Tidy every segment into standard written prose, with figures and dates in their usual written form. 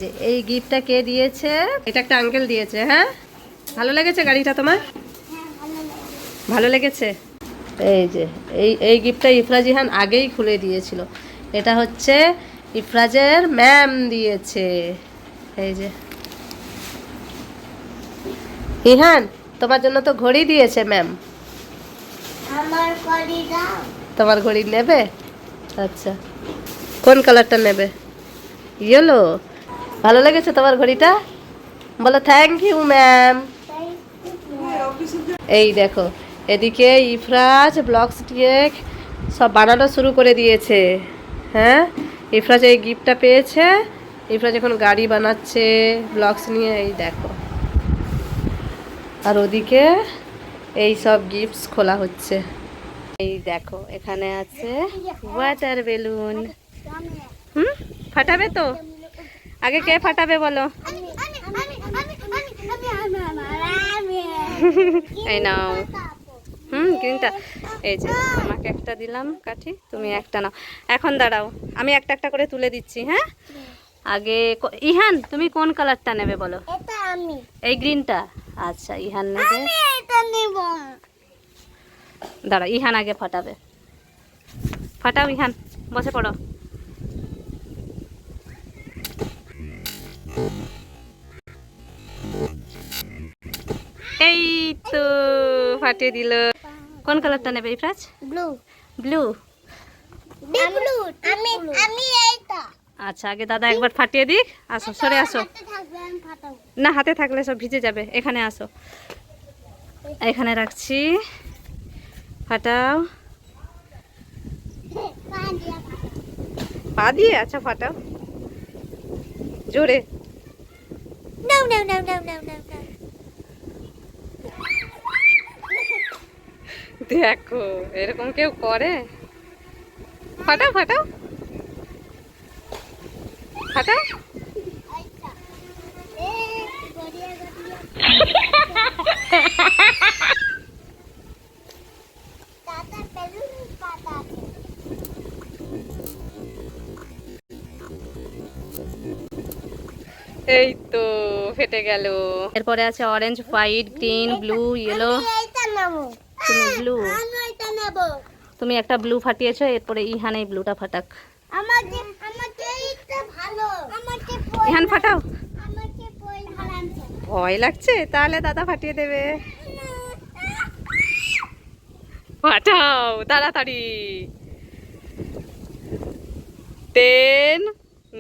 এই গিফটটা কে দিয়েছে? এটা একটা আঙ্কেল দিয়েছে। হ্যাঁ, ভালো লেগেছে গাড়িটা তোমার? ভালো লেগেছে। এই যে এই গিফটটা ইফরাজ ইহান আগেই খুলে দিয়েছিল। এটা হচ্ছে ইফরাজের ম্যাম দিয়েছে। এই যে ইহান, তোমার জন্য তো ঘড়ি দিয়েছে ম্যাম। আমার ঘড়ি দাও। তোমার ঘড়ি নেবে? আচ্ছা, কোন কালারটা নেবে? ইয়েলো। ভালো লেগেছে তোমার ঘড়িটা? বলো থ্যাংক ইউ ম্যাম। এই দেখো, এদিকে ইফরাজ ব্লকস দিয়ে সব বানানো শুরু করে দিয়েছে। হ্যাঁ, ইফরাজ এই গিফটটা পেয়েছে। ইফরাজ এখন গাড়ি বানাচ্ছে ব্লকস নিয়ে। এই দেখো, আর ওদিকে এই সব গিফটস খোলা হচ্ছে। এই দেখো, এখানে আছে ওয়াটার বেলুন। ফাটাবে তো? আগে কে ফাটাবে বলো? এই নাও। গ্রিনটা। এই যে আমাকে একটা দিলাম কাঠি, তুমি একটা নাও। এখন দাঁড়াও, আমি একটা একটা করে তুলে দিচ্ছি। হ্যাঁ, আগে ইহান তুমি কোন কালারটা নেবে বলো? এটা আমি। এই গ্রিনটা। আচ্ছা, ইহান নেবে। আমি এটা নেব। দাঁড়া, ইহান আগে ফাটাবে। ফাটাও ইহান, বসে পড়ো। এই তো ফাটিয়ে দিল। কোন কালারটা নেবে ইফরাজ? ব্লু। ব্লু। ব্লু। আমি আমি এইটা। আচ্ছা, আগে দাদা একবার ফাটিয়ে দিক। আসো, সরে আসো। হাতে থাকবে, আমি ফাটাবো। না, হাতে থাকলে সব ভিজে যাবে। এখানে আসো, এখানে রাখছি। ফাটাও পা দিয়া পা দিয়ে। আচ্ছা, ফাটাও জোরে। নাও নাও নাও নাও নাও নাও নাও। দেখো, এরকম কেউ করে? ফাটাও ফাটাও ফাটাও। আচ্ছা। এ গড়িয়া গড়িয়া। দাদা বেলুন পাতা আছে। এই তো ফেটে গেল। এরপরে আছে orange, white, green, blue, yellow. আমি এইটা নেব। তুমি ব্লু। আমি এটা নেব। তুমি একটা ব্লু ফাটিয়েছো, এরপরে ইহান এই ব্লুটা ফাটাক। আমাকে এইটা ভালো। আমাকে ইহান ফাটাও। আমাকে বই ভালো আছে। ভয় লাগছে? তাহলে দাদা ফাটিয়ে দেবে। ফাটাও তাড়াতাড়ি। 10,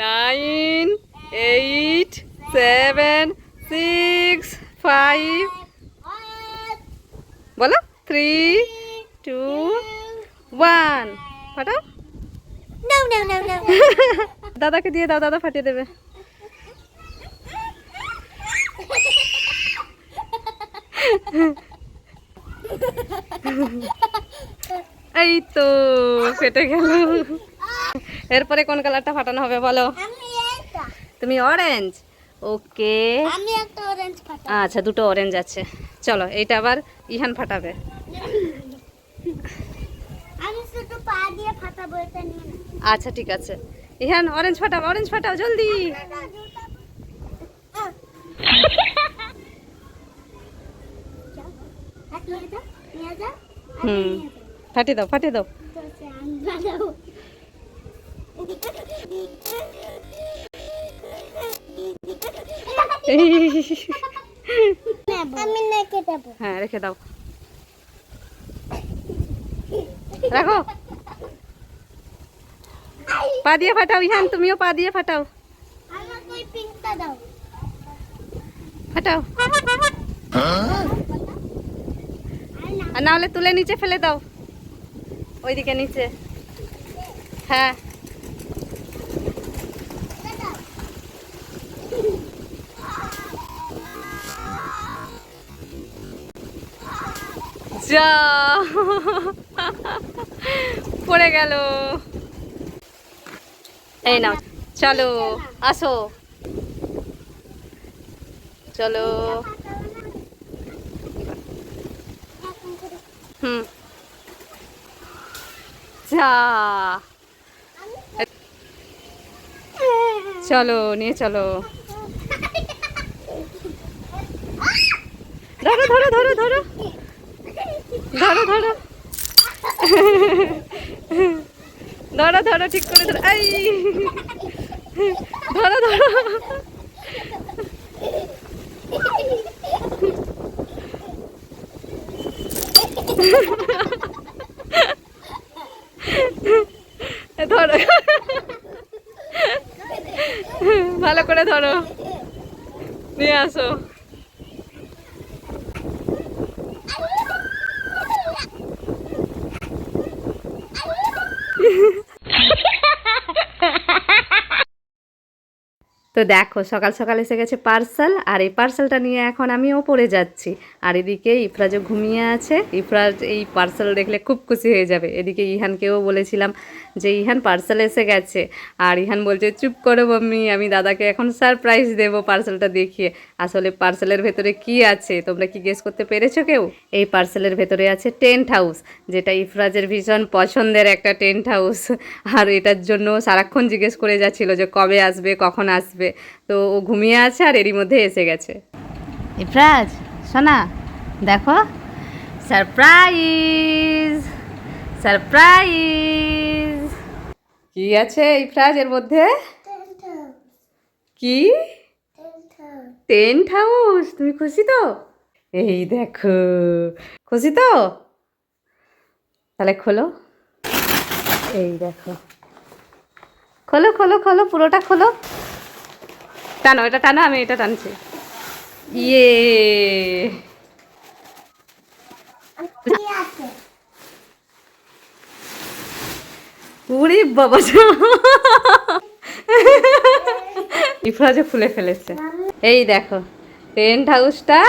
9, 8, 7, 6, 5, বলো 3, 2, 1। ফাটাও। নাও নাও নাও নাও। দাদাকে দিয়ে দাও, দাদা ফাটিয়ে দেবে। এই তো ফেটে গেল। এরপরে কোন কালারটা ফাটানো হবে বলো? আমি এইটা। তুমি অরেঞ্জ। ওকে, আমি একটা অরেঞ্জ ফাটাবো। আচ্ছা, দুটো অরেঞ্জ আছে। চলো, এইটা আবার ইহান ফাটাবে। আমি শুধু পা দিয়ে ফাটাবো, এটা নিয়ে না। আচ্ছা, ঠিক আছে। ইহান অরেঞ্জ ফাটাও, অরেঞ্জ ফাটাও জলদি। ফাটিয়ে দাও, ফাটিয়ে দাও। আমি নাকি দেবো। হ্যাঁ, রেখে দাও। রাখো। পা দিয়ে ফাটাও ইহান, তুমিও পা দিয়ে ফাটাও। আমাকে ওই পিঙ্কটা দাও। ফাটাও। আর না হলে তুলে নিচে ফেলে দাও, ওইদিকে নিচে। হ্যাঁ, যা পড়ে গেল। এই নাও, চলো আসো, চলো। যা চলো নিয়ে চলো। ধরো ধরো ধরো ধরো ধরো ধরো ধরো ধরো ঠিক করে ধরো। এই ধরো ধরো। ধরো ভালো করে ধরো, নিয়ে আসো। তো দেখো সকাল সকাল এসে গেছে পার্সেল, আর এই পার্সেলটা নিয়ে এখন আমি ওপরে যাচ্ছি। আর এদিকে ইফরাজও ঘুমিয়ে আছে। ইফরাজ এই পার্সেল দেখলে খুব খুশি হয়ে যাবে। এদিকে ইহানকেও বলেছিলাম যে ইহান পার্সেল এসে গেছে, আর ইহান বলছে চুপ করো মাম্মি, আমি দাদাকে এখন সারপ্রাইজ দেবো পার্সেলটা দেখিয়ে। আসলে পার্সেলের ভেতরে কি আছে তোমরা কি গেস করতে পেরেছো কেউ? এই পার্সেলের ভেতরে আছে টেন্ট হাউস, যেটা ইফরাজের ভীষণ পছন্দের একটা টেন্ট হাউস। আর এটার জন্য সারাক্ষণ জিজ্ঞেস করে যাচ্ছিল যে কবে আসবে, কখন আসবে। তো ও ঘুমিয়ে আছে আর এরই মধ্যে এসে গেছে। ইফরাজ শোনা, দেখো সারপ্রাইজ সারপ্রাইজ। কি আছে ইফরাজ এর মধ্যে? কি? Tent house. তুমি খুশি তো? এই দেখো, খুশি তো? তাহলে খোলো। এই দেখো, খোলো খোলো খোলো, পুরোটা খোলো। টানো, এটা টানো, আমি এটা টানছি। ইয়ে উরে বাবা, ইফরাজও খুলে ফেলেছে। এই দেখো টেন্ট হাউসটা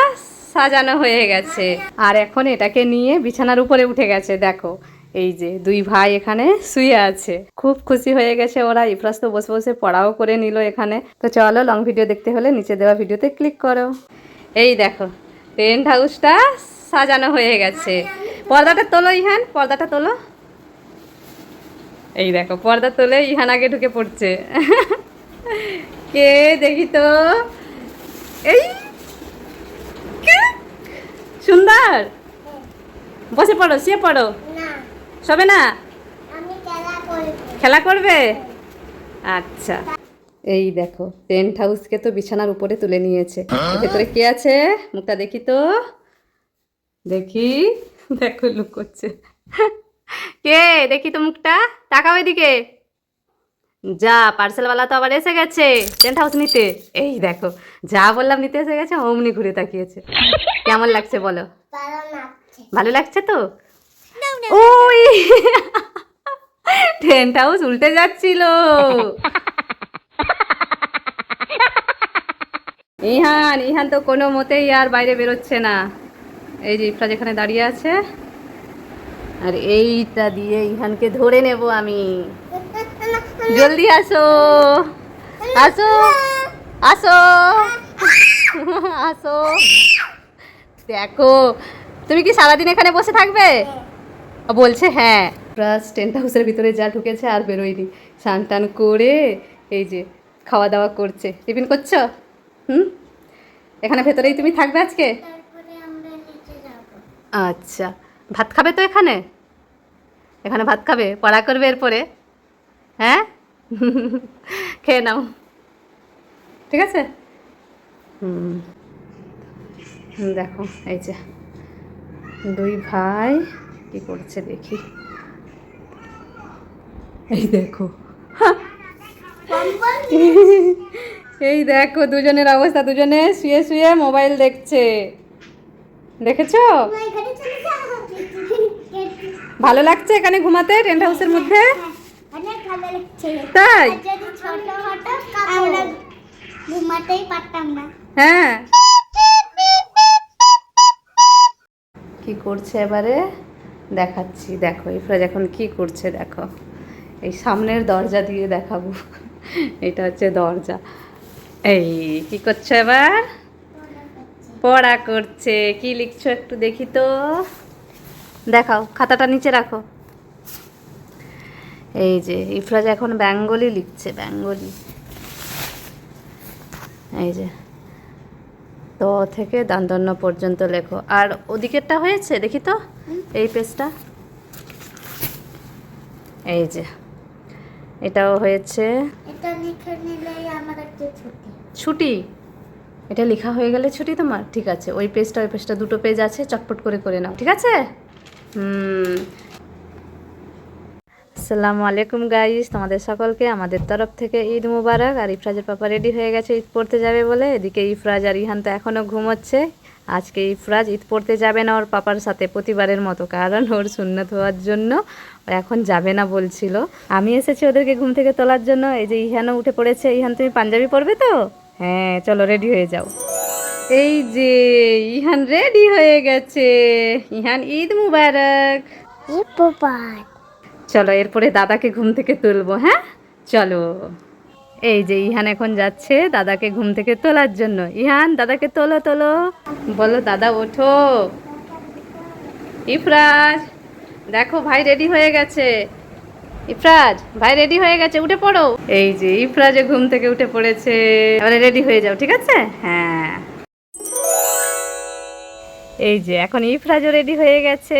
সাজানো হয়ে গেছে, আর এখন এটাকে নিয়ে বিছানার উপরে উঠে গেছে। দেখো এই যে দুই ভাই এখানে শুয়ে আছে, খুব খুশি হয়ে গেছে ওরা। ইফরাজ তো বসে বসে পড়াও করে নিল এখানে। তো চলো লং ভিডিও দেখতে হলে নিচে দেওয়া ভিডিওতে ক্লিক করো। এই দেখো টেন্ট হাউসটা সাজানো হয়ে গেছে। পর্দাটা তোলো ইহান, পর্দাটা তোলো। এই দেখো পর্দা তোলে ইহান আগে ঢুকে পড়ছে। কে দেখি তো, এই সুন্দর। বসে পড়ো, শুয়ে পড়ো। শোবে না? খেলা করবে? আচ্ছা। এই দেখো টেন্ট হাউসকে তো বিছানার উপরে তুলে নিয়েছে। এর ভেতরে কে আছে মুখটা দেখি তো, দেখি। দেখো লুক করছে। কে দেখি তো মুখটা, তাকাও এদিকে। যা, পার্সেলওয়ালা তো আবার এসে গেছে টেন্ট হাউস নিতে। এই দেখো যা বললাম নিতে এসে গেছে, অমনি ঘুরে তাকিয়েছে। কেমন লাগছে বলো? ভালো লাগছে তো? ওই টেন্ট হাউস উল্টে যাচ্ছিল। ইহান ইহান তো কোনো মতেই আর বাইরে বেরোচ্ছে না। এই যে ইফরাজ এখানে দাঁড়িয়ে আছে, আর এইটা দিয়ে ইহানকে ধরে নেব আমি। জলদি আসো, আসো আসো আসো। দেখো তুমি কি সারাদিন এখানে বসে থাকবে? বলছে হ্যাঁ। প্লাস টেন্ট হাউসের ভিতরে যা ঢুকেছে আর বেরোয়নি। স্নান টান করে এই যে খাওয়া দাওয়া করছে। টিফিন করছো? এখানে ভেতরেই তুমি থাকবে আজকে? আচ্ছা, ভাত খাবে তো এখানে? এখানে ভাত খাবে, পড়া করবে এরপরে? হ্যাঁ, খেয়ে নাও, ঠিক আছে। দেখো এই যে দুই ভাই কি করছে দেখি। এই দেখো এই দেখো দুজনের অবস্থা, দুজনে শুয়ে শুয়ে মোবাইল দেখছে। দেখেছো? ভালো লাগছে এখানে ঘুমাতে টেন্ট হাউসের মধ্যে? তাই? হ্যাঁ। কি করছে এবারে দেখাচ্ছি। দেখো ইফরাজ এখন কি করছে দেখো। এই সামনের দরজা দিয়ে দেখাবো। এটা হচ্ছে দরজা। এই কি করছো এবার? পড়া করছে। কি লিখছো একটু দেখি তো, দেখাও, খাতাটা নিচে রাখো। এই যে ইফরাজ এখন বেঙ্গলি লিখছে, বেঙ্গলি। এই যে তো থেকে দান্তন্য পর্যন্ত লেখো। আর ওদিকেরটা হয়েছে দেখি তো, এই পেজটা, এই যে এটাও হয়েছে। এটা লিখে নিলেই আমার একটা ছুটি। ছুটি? এটা লেখা হয়ে গেলে ছুটি তোমার? ঠিক আছে, ওই পেজটা দুটো পেজ আছে, চটপট করে নাও, ঠিক আছে? আসসালামু আলাইকুম গাইস, তোমাদের সকলকে আমাদের তরফ থেকে ঈদ মুবারক। আর ইফরাজের পাপা রেডি হয়ে গেছে ঈদ পড়তে যাবে বলে। এদিকে ইফরাজ আর ইহান তো এখনও ঘুমোচ্ছে। আজকে ইফরাজ ঈদ পড়তে যাবে না ওর পাপার সাথে প্রতিবারের মতো, কারণ ওর সুন্নত হওয়ার জন্য ও এখন যাবে না বলছিল। আমি এসেছি ওদেরকে ঘুম থেকে তোলার জন্য। এই যে ইহানও উঠে পড়েছে। ইহান, তুমি পাঞ্জাবি পরবে তো? হ্যাঁ, চলো রেডি হয়ে যাও। এই যে ইহান রেডি হয়ে গেছে। ইহান, ঈদ মুবারক। চলো এরপরে দাদাকে ঘুম থেকে তুলবো। হ্যাঁ চলো। এই যে ইহান এখন যাচ্ছে দাদাকে ঘুম থেকে তোলার জন্য। ইহান, দাদাকে তোলো তোলো, বলো দাদা ওঠো। ইফরাজ, দেখো ভাই রেডি হয়ে গেছে। ইফরাজ, ভাই রেডি হয়ে গেছে, উঠে পড়ো। এই যে ইফরাজে ঘুম থেকে উঠে পড়েছে। এবারে রেডি হয়ে যাও, ঠিক আছে? হ্যাঁ। এই যে এখন ইফরাজও রেডি হয়ে গেছে,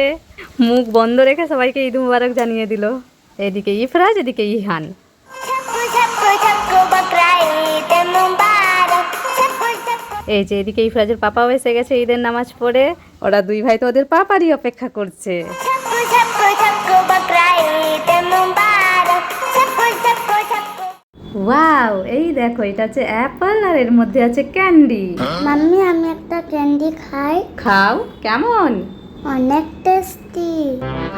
মুখ বন্ধ রেখে সবাইকে ঈদ মুবারক জানিয়ে দিল। এদিকে ইফরাজ, এদিকে ইহান। এই যে এদিকে ইফরাজের পাপাও এসে গেছে ঈদের নামাজ পড়ে। ওরা দুই ভাই তো ওদের পাপারই অপেক্ষা করছে। ওয়াও, এই দেখো, এটা হচ্ছে অ্যাপল আর এর মধ্যে আছে ক্যান্ডি। মাম্মি, আমি একটা ক্যান্ডি খাই। খাও, কেমন? অনেক টেস্টি।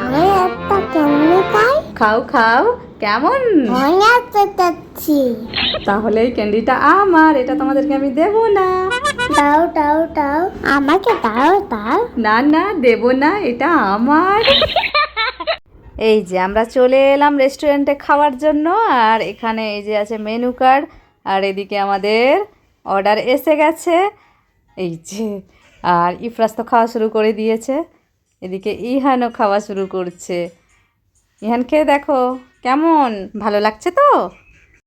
আমি একটা ক্যান্ডি খাই। খাও খাও, কেমন? অনেক টেস্টি। তাহলে এই ক্যান্ডিটা আমার, এটা তোমাদেরকে আমি দেব না। দাও দাও দাও, আমাকে দাও দাও। না না, দেব না, এটা আমার। এই যে আমরা চলে এলাম রেস্টুরেন্টে খাওয়ার জন্য। আর এখানে এই যে আছে মেনু কার্ড, আর এদিকে আমাদের অর্ডার এসে গেছে। এই যে, আর ইফরাজ তো খাওয়া শুরু করে দিয়েছে। এদিকে ইহানও খাওয়া শুরু করছে। ইহান, খেয়ে দেখো কেমন, ভালো লাগছে তো?